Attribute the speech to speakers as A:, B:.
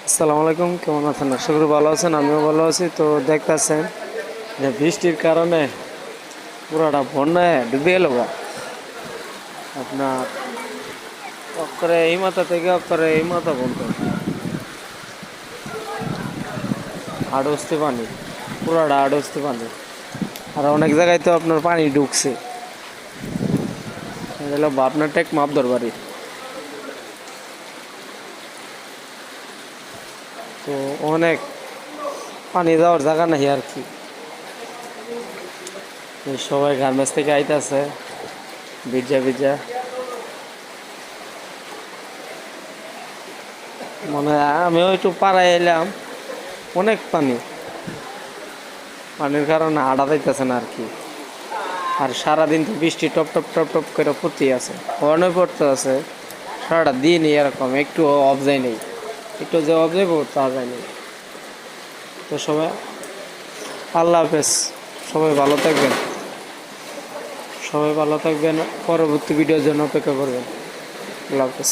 A: আসসালামু আলাইকুম, কেমন আছেন? আশা করি ভালো আছেন, আমিও ভালো আছি। তো দেখতেছেন যে বৃষ্টির কারণে পুরোটা বন্যায় ডুবে গেল গা। আপনার অক্ষরে এই মাথা থেকে অক্ষরে এই মাথা বন্ধ, আড়স্তে পানি, পুরোটা আড়স্তে পানি। আর অনেক জায়গায় তো আপনার পানি ঢুকছে। এটা হলো আপনার টেক মাপদর বাড়ি। তো অনেক পানি যাওয়ার জায়গা নাই আর কি। এই সবাই গার্মেন্টস থেকে আইতাছে ভিজা ভিজা। মানে আমিও একটু পাড়ায় এলাম, অনেক পানি। পানির কারণে আড়া যাইতেছে না আর কি। আর সারাদিন তো বৃষ্টি টপ টপ টপ টপ করে পড়তেই আছে, হর্নে পড়তে আছে সারাটা দিনই এরকম, একটু অফ যায় নেই, একটু যে অফ যাইব তা যায় নেই। তো সবাই আল্লাহ হাফেজ, সবাই ভালো থাকবেন, সবাই ভালো থাকবেন। পরবর্তী ভিডিওর জন্য অপেক্ষা করবেন। আল্লাহ হাফেজ।